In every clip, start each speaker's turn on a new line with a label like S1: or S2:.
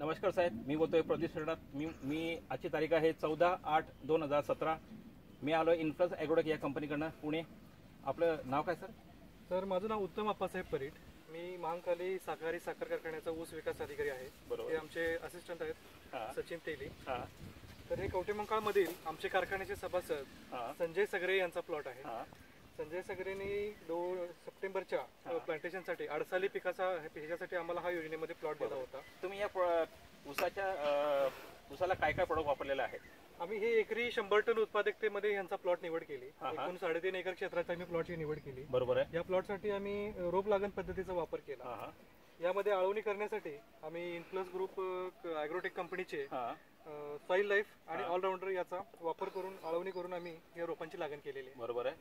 S1: नमस्कार साहेब, मी बोलतोय प्रदीप शेरडात. मी आजची तारीख आहे 14/8/2017. मी आलो इन्फ्लुएन्स ॲग्रोटेक या कंपनीकडनं पुणे. आपलं नाव काय सर?
S2: सर माझं नाव उत्तम आप्पासाहेब परीट. मी महांकाली साखर कारखान्याचा ऊस विकास अधिकारी आहे.
S1: बरोबर.
S2: हे आमचे असिस्टंट आहेत सचिन तेली.
S1: हां.
S2: तर हे कवठेमंकाळमधील आमचे कारखान्याचे सभासद संजय सगरे यांचा प्लॉट आहे. संजय सगरेंनी 2 सप्टेंबरच्या प्लांटेशनसाठी अडसाली पिकासाठी आम्हाला हा योजनेमध्ये प्लॉट दिला होता.
S1: तुम्ही या ऊसाला काय काय प्रोडक्ट वापरलेले आहेत?
S2: आम्ही हे एकरी 100 टन उत्पादकतेमध्ये यांचा प्लॉट निवड केली. एकूण 3.5 एकर क्षेत्रात आम्ही प्लॉटची निवड केली.
S1: बरोबर आहे.
S2: या प्लॉटसाठी आम्ही रोप लागण पद्धतीचा वापर केला. यामध्ये आळवणी करण्यासाठी आम्ही इन्फ्लुएन्स ग्रुप ॲग्रोटेक कंपनीचे सॉइल लाईफ आणि ऑलराऊंडर याचा वापर करून आळवणी करून आम्ही या रोपांची लागण केलेली आहे.
S1: बरोबर आहे.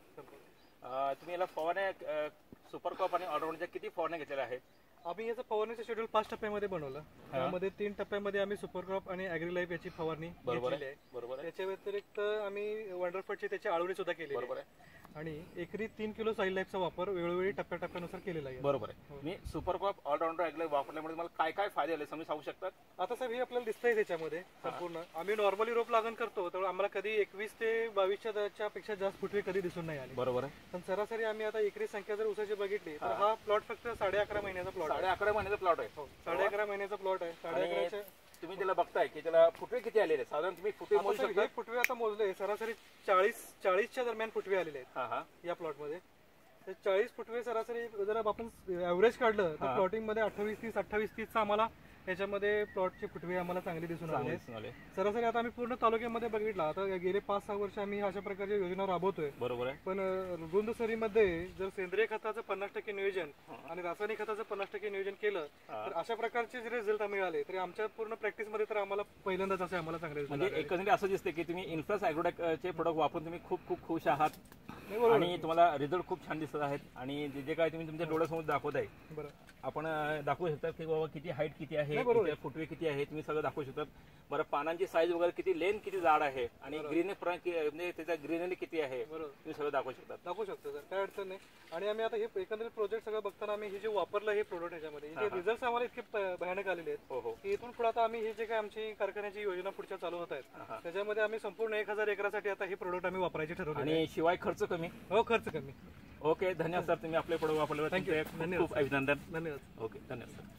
S1: तुम्ही याला फवारण्या सुपर क्रॉप आणि ऑलराऊंडरच्या किती फवारण्या घेतलेल्या आहेत?
S2: आम्ही याचं फवारणीचं शेड्यूल 5 टप्प्यामध्ये बनवलं. यामध्ये 3 टप्प्यामध्ये आम्ही सुपर क्रॉप आणि ॲग्री लाईफ याची फवारणी केलेली आहे.
S1: बरोबर.
S2: त्याच्या व्यतिरिक्त आम्ही वंडरफटची त्याची आळवणी सुद्धा केली.
S1: बरोबर आहे.
S2: आणि एकरी 3 किलो सॉइल लाईफचा वापर वेळोवेळी टप्प्यानुसार केलेला आहे.
S1: बरोबर आहे. मी super crop all rounder agri life वापरल्यामुळे मला काय काय फायदे आले तुम्ही सांगू शकतात?
S2: आता साहेब हे आपल्याला दिसतंय त्याच्यामध्ये संपूर्ण. आम्ही नॉर्मली रोप लागण करतो तर आम्हाला कधी 21 ते 22च्या पेक्षा जास्त फुटवे कधी दिसून नाही आले.
S1: बरोबर आहे.
S2: पण सरासरी आम्ही आता एकरी संख्या जर ऊसाची बघितली तर हा प्लॉट फक्त 11.5 महिन्याचा प्लॉट आहे.
S1: 11.5 महिन्याचा प्लॉट आहे.
S2: 11.5 महिन्याचा प्लॉट आहे. 11.5
S1: तुम्ही त्याला बघताय की त्याला फुटवे किती आलेले? साधारण तुम्ही फुटवे मोजू शकता?
S2: फुटवे आता मोजले सरासरी 40च्या दरम्यान फुटवे आलेले आहेत या प्लॉट मध्ये. 40 फुटवे सरासरी जर आपण ऍव्हरेज काढलं तर प्लॉटिंग मध्ये 28-30 आम्हाला याच्यामध्ये प्लॉटचे फुटवे आम्हाला चांगले दिसून आले. सरासरी आता आम्ही पूर्ण तालुक्यामध्ये बघितला. आता गेले 5-6 वर्ष आम्ही अशा प्रकारच्या योजना राबवतोय.
S1: बरोबर आहे.
S2: पण रुंद सरीमध्ये जर सेंद्रिय खताचं 50% नियोजन आणि रासायनिक खताचं 50% नियोजन केलं तर अशा प्रकारचे जे रिझल्ट मिळाले तरी आमच्या पूर्ण प्रॅक्टिसमध्ये तर आम्हाला पहिल्यांदाच असे आम्हाला चांगले
S1: म्हणजे एकंदरीत असं दिसते की तुम्ही इन्फ्लुएन्स ॲग्रोटेकचे प्रोडक्ट वापरून तुम्ही खूप खुश आहात आणि तुम्हाला रिझल्ट खूप छान दिसत आहेत. आणि जे काय तुम्ही तुमच्या डोळ्यासमोर दाखवताय आपण दाखवू शकता की बाबा किती हाईट किती आहे, फुटवे किती आहे, तुम्ही सगळं दाखवू शकता. बरं, पानांची साईज वगैरे किती, लेंथ किती जाड आहे आणि म्हणजे त्याचा ग्रीनरी किती आहे तुम्ही सगळं दाखवू शकता.
S2: सर काय अडचण नाही. आणि आम्ही आता हे एकंदरीत प्रोजेक्ट सगळं बघताना आम्ही हे जे वापरलं हे प्रोडक्ट ह्याच्यामध्ये रिझल्ट आम्हाला इतके भयानक आलेले आहेत की इथून पुढे आता आम्ही हे जे काय आमची कारखान्याची योजना पुढच्या चालू होत आहेत त्याच्यामध्ये आम्ही संपूर्ण 1000 एकरासाठी आता हे प्रोडक्ट आम्ही वापरायचे ठरवले.
S1: आणि शिवाय खर्च कमी.
S2: हो, खर्च कमी.
S1: ओके, धन्यवाद सर. तुम्ही आपले प्रोडक्ट वापरल्यावर
S2: थँक्यू.
S1: खूप अभिनंदन.
S2: धन्यवाद.
S1: ओके, धन्यवाद सर.